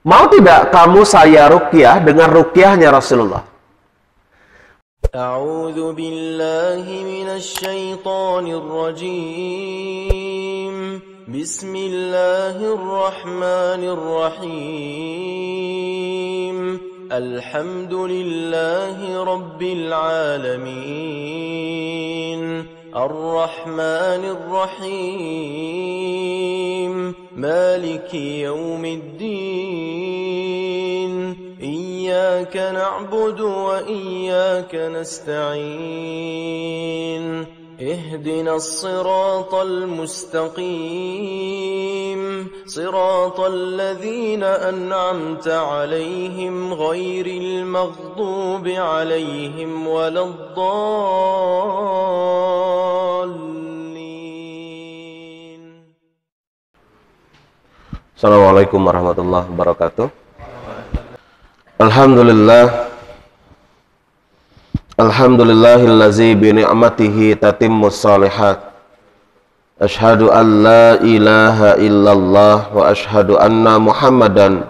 Mau tidak kamu saya ruqyah dengan ruqyahnya Rasulullah? أعوذ بالله من الشيطان الرجيم بسم الله الرحمن الرحيم الحمد لله رب العالمين الرحمن الرحيم مالك يوم الدين إياك نعبد وإياك نستعين اهدنا الصراط المستقيم صراط الذين أنعمت عليهم غير المغضوب عليهم ولا الضالين. Assalamualaikum warahmatullahi wabarakatuh. Alhamdulillahillazi bi ni'matihi tatimmus shalihat. Asyhadu an la ilaha illallah wa asyhadu anna Muhammadan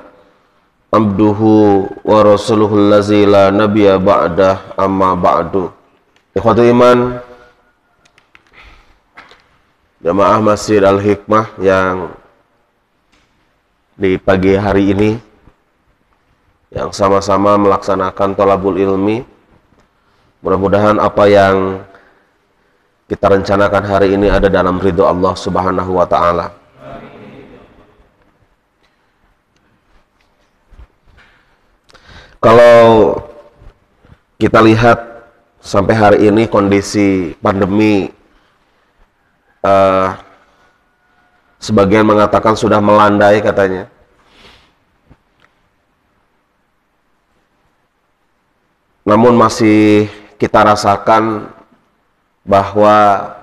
abduhu wa rasuluhul lazi la nabiyya ba'dah, amma ba'du. Ikhwatul iman, jamaah Masjid Al-Hikmah yang di pagi hari ini yang sama-sama melaksanakan thalabul ilmi, mudah-mudahan apa yang kita rencanakan hari ini ada dalam ridho Allah Subhanahu wa ta'ala. Kalau kita lihat sampai hari ini kondisi pandemi, sebagian mengatakan sudah melandai katanya. Namun masih kita rasakan bahwa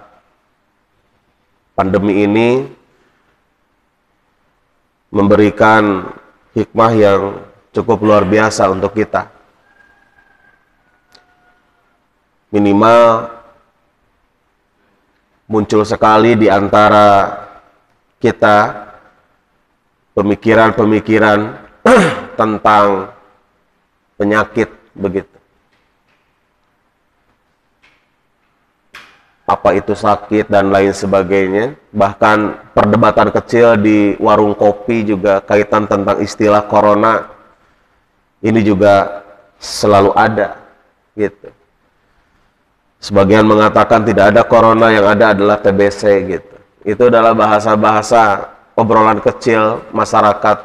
pandemi ini memberikan hikmah yang cukup luar biasa untuk kita. Minimal muncul sekali di antara kita pemikiran-pemikiran tentang penyakit begitu. Apa itu sakit dan lain sebagainya. Bahkan perdebatan kecil di warung kopi juga kaitan tentang istilah corona ini juga selalu ada gitu. Sebagian mengatakan tidak ada corona, yang ada adalah TBC gitu. Itu adalah bahasa-bahasa obrolan kecil masyarakat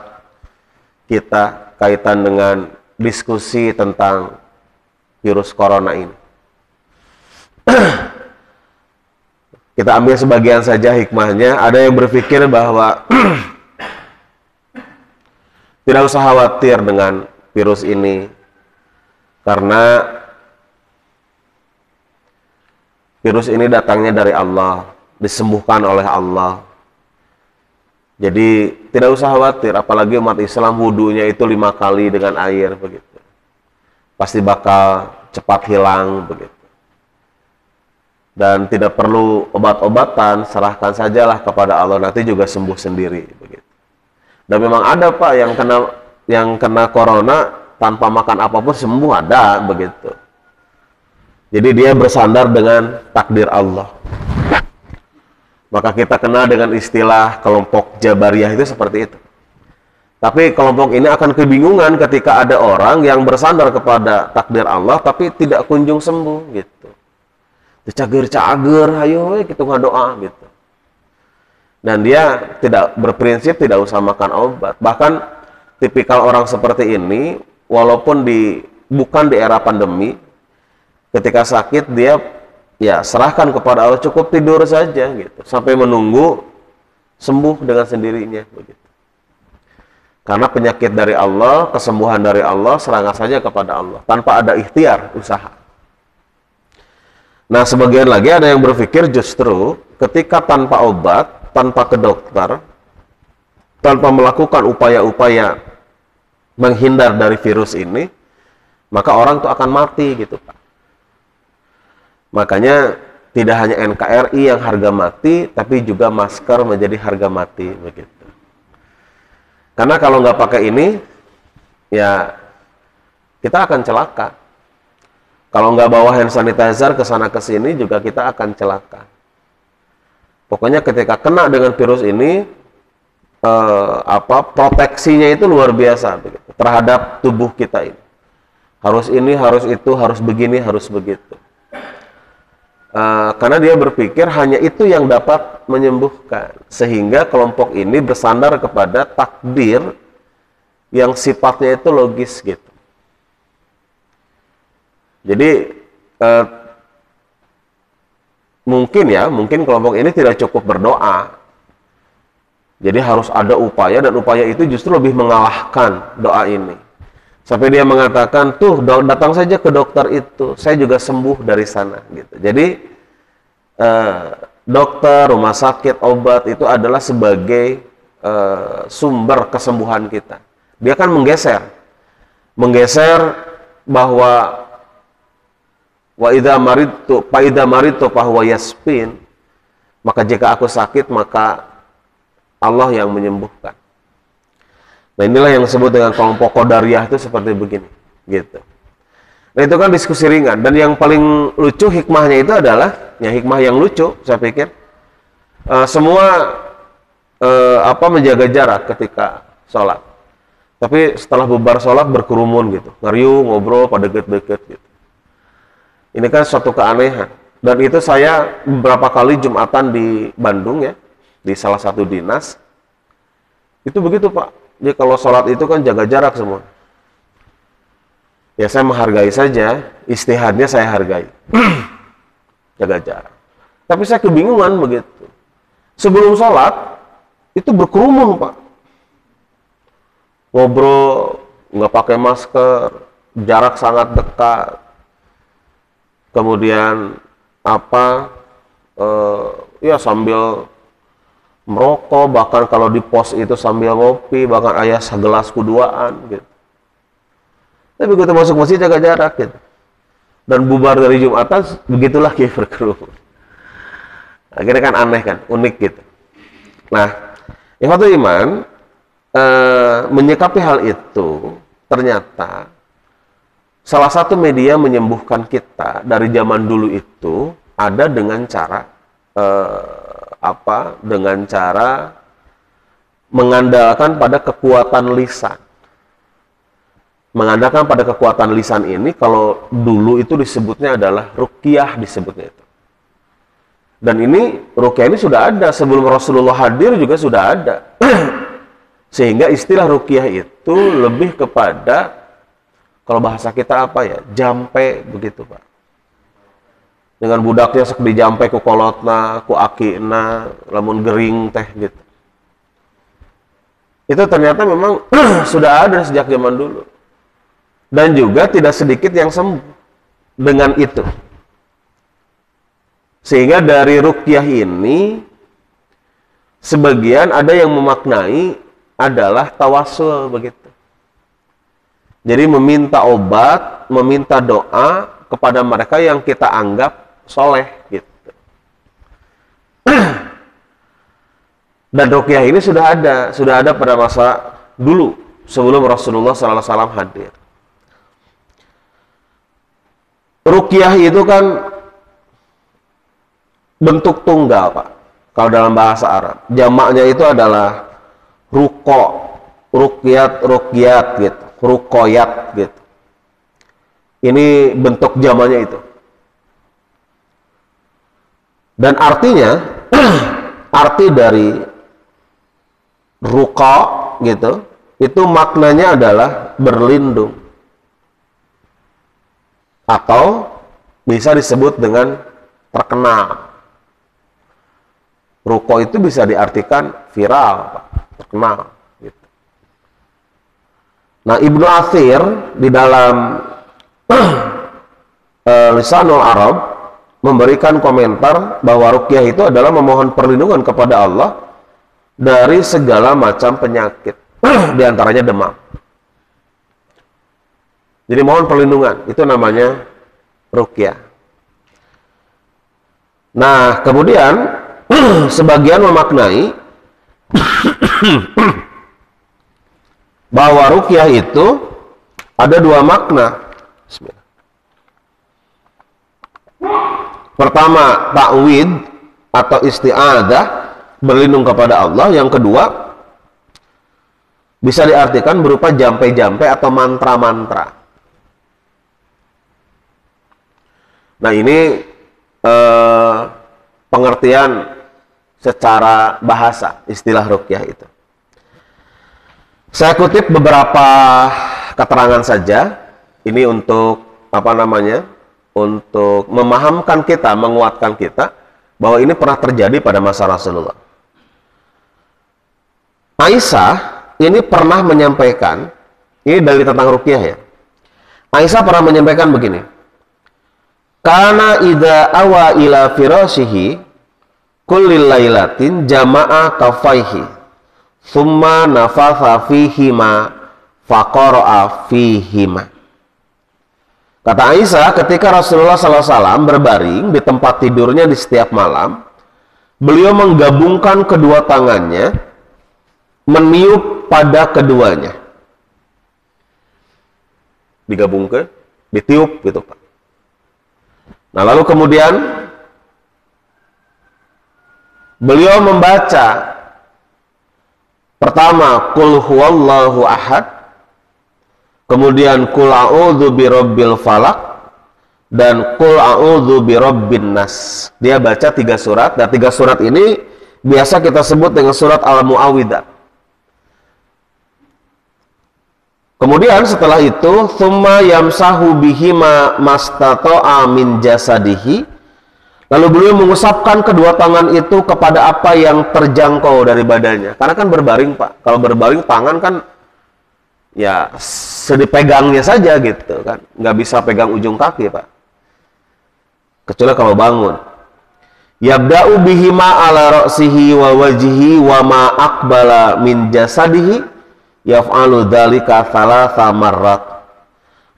kita kaitan dengan diskusi tentang virus corona ini. Kita ambil sebagian saja hikmahnya. Ada yang berpikir bahwa tidak usah khawatir dengan virus ini, karena virus ini datangnya dari Allah, disembuhkan oleh Allah. Jadi tidak usah khawatir, apalagi umat Islam wudunya itu 5 kali dengan air begitu. Pasti bakal cepat hilang begitu. Dan tidak perlu obat-obatan, serahkan sajalah kepada Allah, nanti juga sembuh sendiri begitu. Dan memang ada Pak yang kena corona tanpa makan apapun sembuh, ada begitu. Jadi dia bersandar dengan takdir Allah. Maka kita kenal dengan istilah kelompok Jabariyah itu seperti itu. Tapi kelompok ini akan kebingungan ketika ada orang yang bersandar kepada takdir Allah tapi tidak kunjung sembuh gitu. Dicager-cager, ayo kita doa gitu. Dan dia tidak berprinsip tidak usah makan obat. Bahkan tipikal orang seperti ini, walaupun bukan di era pandemi, ketika sakit dia ya serahkan kepada Allah, cukup tidur saja gitu, sampai menunggu sembuh dengan sendirinya begitu. Karena penyakit dari Allah, kesembuhan dari Allah, serahkan saja kepada Allah tanpa ada ikhtiar, usaha. Nah, sebagian lagi ada yang berpikir justru ketika tanpa obat, tanpa ke dokter, tanpa melakukan upaya-upaya menghindar dari virus ini, maka orang itu akan mati gitu Pak. Makanya tidak hanya NKRI yang harga mati, tapi juga masker menjadi harga mati begitu. Karena kalau nggak pakai ini, ya kita akan celaka. Kalau nggak bawa hand sanitizer ke sana ke sini juga kita akan celaka. Pokoknya ketika kena dengan virus ini, proteksinya itu luar biasa begitu, terhadap tubuh kita ini. Harus ini, harus itu, harus begini, harus begitu. Karena dia berpikir hanya itu yang dapat menyembuhkan, sehingga kelompok ini bersandar kepada takdir yang sifatnya itu logis gitu. Jadi mungkin kelompok ini tidak cukup berdoa. Jadi harus ada upaya, dan upaya itu justru lebih mengalahkan doa ini. Sampai dia mengatakan, tuh datang saja ke dokter itu, saya juga sembuh dari sana gitu. Jadi dokter, rumah sakit, obat itu adalah sebagai sumber kesembuhan kita. Dia kan menggeser bahwa wa idza maridtu fa huwa yasfin, maka jika aku sakit maka Allah yang menyembuhkan. Nah, inilah yang disebut dengan kelompok Qadariyah itu seperti begini gitu. Nah, itu kan diskusi ringan, dan yang paling lucu hikmahnya itu adalah, ya hikmah yang lucu saya pikir, semua menjaga jarak ketika sholat. Tapi setelah bubar sholat berkerumun gitu, ngeriung, ngobrol, pada deket-deket gitu. Ini kan suatu keanehan. Dan itu saya beberapa kali Jumatan di Bandung ya, di salah satu dinas. Itu begitu Pak. Jadi kalau sholat itu kan jaga jarak semua. Ya saya menghargai saja, istihadnya saya hargai. Jaga jarak. Tapi saya kebingungan begitu. Sebelum sholat, itu berkerumun Pak. Ngobrol, nggak pakai masker, jarak sangat dekat. Kemudian ya sambil merokok, bahkan kalau di pos itu sambil ngopi, bahkan ayah segelas kuduaan gitu. Tapi begitu masuk masjid jaga jarak gitu. Dan bubar dari Jumatan, begitulah berkerumun. Akhirnya kan aneh kan, unik gitu. Nah, ikhwatul iman, menyikapi hal itu, ternyata salah satu media menyembuhkan kita dari zaman dulu itu ada dengan cara dengan cara mengandalkan pada kekuatan lisan. Mengandalkan pada kekuatan lisan ini, kalau dulu itu disebutnya adalah ruqyah, disebutnya itu. Dan ini ruqyah ini sudah ada sebelum Rasulullah hadir, juga sudah ada. Sehingga istilah ruqyah itu lebih kepada, kalau bahasa kita jampe begitu Pak. Dengan budaknya sok dijampe ku kolotna, ku akina, lamun gering teh gitu. Itu ternyata memang sudah ada sejak zaman dulu. Dan juga tidak sedikit yang sembuh dengan itu. Sehingga dari ruqyah ini, sebagian ada yang memaknai adalah tawassul begitu. Jadi meminta obat, meminta doa kepada mereka yang kita anggap soleh gitu. Dan ruqyah ini sudah ada pada masa dulu sebelum Rasulullah SAW hadir. Ruqyah itu kan bentuk tunggal Pak. Kalau dalam bahasa Arab, jamaknya itu adalah ruqyat gitu, ruqyat gitu. Ini bentuk jamaknya itu. Dan artinya, arti dari ruqa gitu, itu maknanya adalah berlindung. Atau bisa disebut dengan terkenal. Ruqa itu bisa diartikan viral, terkenal gitu. Nah, Ibnu Athir di dalam Lisanul Arab memberikan komentar bahwa ruqyah itu adalah memohon perlindungan kepada Allah dari segala macam penyakit, di antaranya demam. Jadi mohon perlindungan, itu namanya ruqyah. Nah, kemudian sebagian memaknai bahwa ruqyah itu ada dua makna. Bismillah. Pertama, ta'wid atau isti'adah, berlindung kepada Allah. Yang kedua, bisa diartikan berupa jampe-jampe atau mantra-mantra. Nah, ini pengertian secara bahasa istilah ruqyah itu. Saya kutip beberapa keterangan saja. Ini untuk untuk memahamkan kita, menguatkan kita bahwa ini pernah terjadi pada masa Rasulullah. Aisyah ini pernah menyampaikan, ini dari tentang ruqyah ya. Aisyah pernah menyampaikan begini. Kana idza awa ila firashihi kullil lailatin jama'a kafaihi thumma nafatha fihima faqara'a fihima. Kata Aisyah, ketika Rasulullah SAW berbaring di tempat tidurnya di setiap malam, beliau menggabungkan kedua tangannya, meniup pada keduanya. Digabungkan, ditiup gitu Pak. Nah, lalu kemudian beliau membaca pertama qul huwallahu ahad, kemudian qul a'udzu birabbil falaq, dan qul a'udzu birabbin nas. Dia baca 3 surat, dan 3 surat ini biasa kita sebut dengan surat Al-Mu'awwidzah. Kemudian setelah itu tsumma yamsahu bihima mastata'a min jasadihi. Lalu beliau mengusapkan kedua tangan itu kepada apa yang terjangkau dari badannya. Karena kan berbaring Pak. Kalau berbaring tangan kan ya sedipegangnya saja gitu kan. Nggak bisa pegang ujung kaki Pak. Kecuali kalau bangun. Yabda'u bihima ala ra'sihi wa wajhihi wa ma aqbala min jasadihi yaf'alu dzalika thalatha marrat.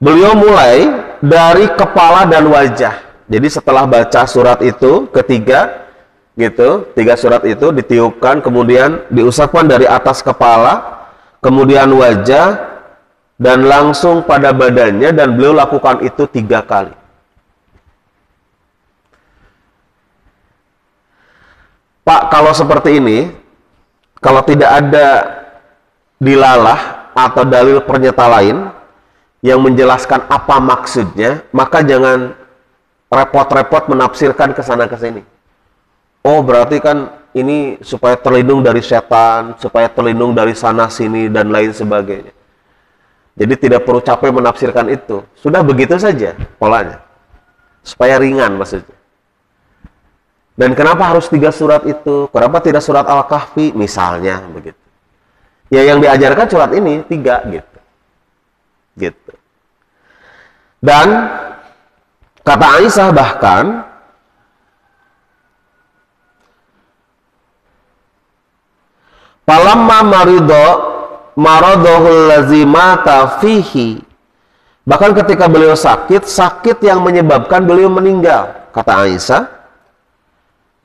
Beliau mulai dari kepala dan wajah. Jadi setelah baca surat itu ketiga gitu, 3 surat itu ditiupkan, kemudian diusapkan dari atas kepala, kemudian wajah, dan langsung pada badannya, dan beliau lakukan itu 3 kali. Pak, kalau seperti ini, kalau tidak ada dilalah atau dalil pernyataan lain yang menjelaskan apa maksudnya, maka jangan repot-repot menafsirkan ke sana ke sini. Oh, berarti kan ini supaya terlindung dari setan, supaya terlindung dari sana sini dan lain sebagainya. Jadi tidak perlu capek menafsirkan itu. Sudah begitu saja polanya. Supaya ringan maksudnya. Dan kenapa harus 3 surat itu? Kenapa tidak surat Al-Kahfi misalnya begitu? Ya yang diajarkan surat ini 3 gitu. Gitu. Dan kata Aisyah bahkan palamma maradahul lazimata fihi, bahkan ketika beliau sakit yang menyebabkan beliau meninggal, kata Aisyah,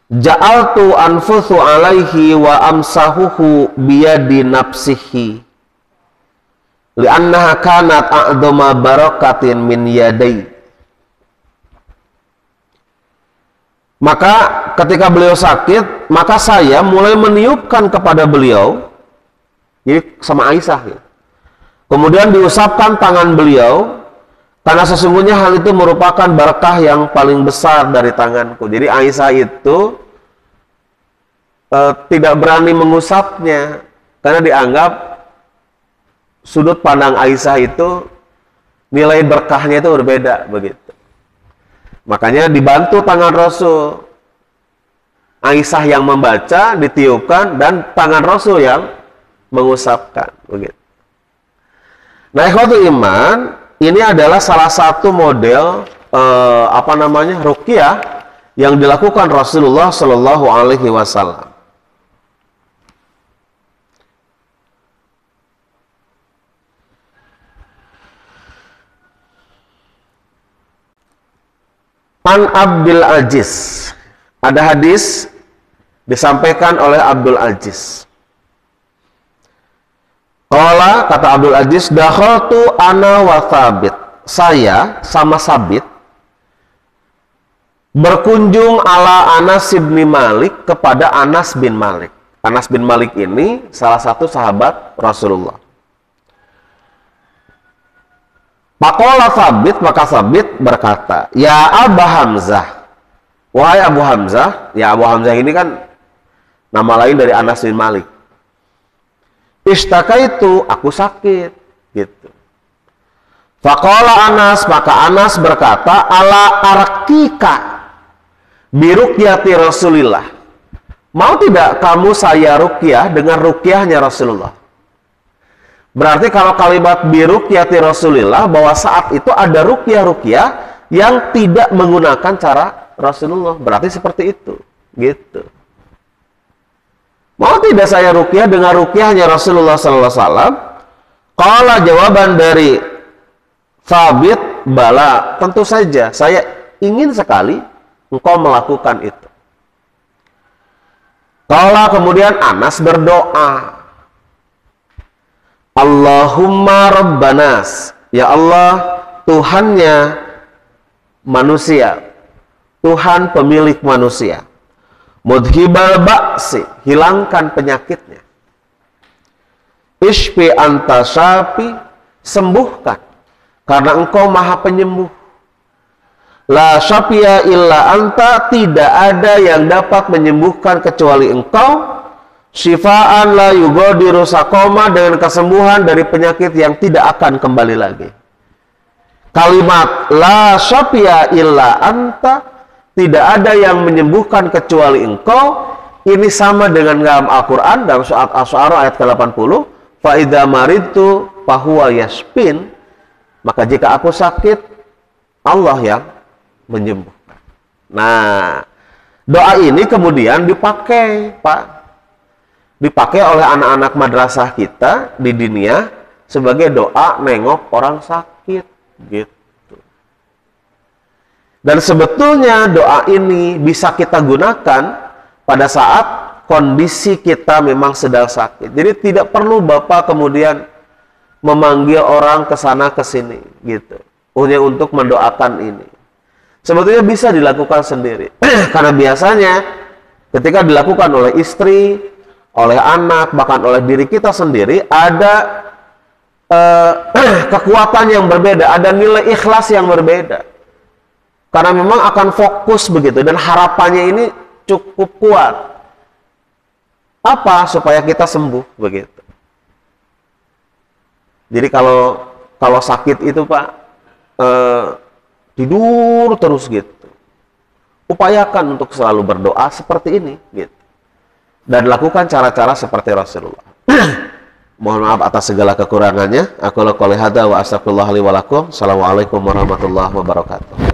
ja'altu anfuthu alaihi wa amsahuhu biyadi nafsihi li'annaha kanat a'dhama barakatin min yadai. Maka ketika beliau sakit, maka saya mulai meniupkan kepada beliau, jadi sama Aisyah ya. Kemudian diusapkan tangan beliau, karena sesungguhnya hal itu merupakan berkah yang paling besar dari tanganku. Jadi Aisyah itu tidak berani mengusapnya, karena dianggap sudut pandang Aisyah itu nilai berkahnya itu berbeda begitu. Makanya dibantu tangan Rasul. Aisyah yang membaca, ditiupkan, dan tangan Rasul yang mengusapkan. Begitu. Nah, ikhwatul iman, ini adalah salah satu model ruqyah yang dilakukan Rasulullah Shallallahu Alaihi Wasallam. An Abdul Aziz, ada hadis disampaikan oleh Abdul Aziz. Qala, kata Abdul Aziz, dakhaltu ana wa Thabit. Saya sama Sabit berkunjung ala Anas bin Malik kepada Anas bin Malik. Anas bin Malik ini salah satu sahabat Rasulullah. Faqala Thabit, maka Thabit berkata, ya Abu Hamzah, wahai Abu Hamzah. Ya, Abu Hamzah ini kan nama lain dari Anas bin Malik. Istakaitu, aku sakit, gitu. Faqala Anas, maka Anas berkata, ala arkika biruqyati Rasulillah. Mau tidak kamu saya ruqyah dengan ruqyahnya Rasulullah? Berarti kalau kalimat biruqyati Rasulillah, bahwa saat itu ada ruqyah-ruqyah yang tidak menggunakan cara Rasulullah. Berarti seperti itu, gitu. Mau tidak saya ruqyah dengan ruqyahnya Rasulullah sallallahu alaihi wasallam? Qala, jawaban dari Thabit, bala, tentu saja saya ingin sekali engkau melakukan itu. Qala, kemudian Anas berdoa, Allahumma Rabbanas, ya Allah, Tuhannya manusia, Tuhan pemilik manusia, mudhibal ba'si, hilangkan penyakitnya, ishfi anta syafi, sembuhkan, karena engkau maha penyembuh, la syafiya illa anta, tidak ada yang dapat menyembuhkan kecuali engkau, syifaan la yugadiru saqama, dengan kesembuhan dari penyakit yang tidak akan kembali lagi. Kalimat la syafiya illa anta, tidak ada yang menyembuhkan kecuali engkau, ini sama dengan dalam Al-Quran dalam surat Asy-Syu'ara ayat ke-80, fa idza maridtu fahuwa yashfin, maka jika aku sakit, Allah yang menyembuhkan. Nah, doa ini kemudian dipakai, Pak. Dipakai oleh anak-anak madrasah kita di dunia sebagai doa nengok orang sakit, gitu. Dan sebetulnya doa ini bisa kita gunakan pada saat kondisi kita memang sedang sakit. Jadi tidak perlu Bapak kemudian memanggil orang ke sana ke sini, gitu, hanya untuk mendoakan ini. Sebetulnya bisa dilakukan sendiri. Karena biasanya ketika dilakukan oleh istri, oleh anak, bahkan oleh diri kita sendiri, ada kekuatan yang berbeda, ada nilai ikhlas yang berbeda. Karena memang akan fokus begitu, dan harapannya ini cukup kuat. Apa? Supaya kita sembuh begitu. Jadi kalau sakit itu Pak, tidur terus gitu. Upayakan untuk selalu berdoa seperti ini, gitu. Dan lakukan cara-cara seperti Rasulullah. Mohon maaf atas segala kekurangannya. Aku qouli hadza wa astaghfirullah li wa lakum. Assalamualaikum warahmatullahi wabarakatuh.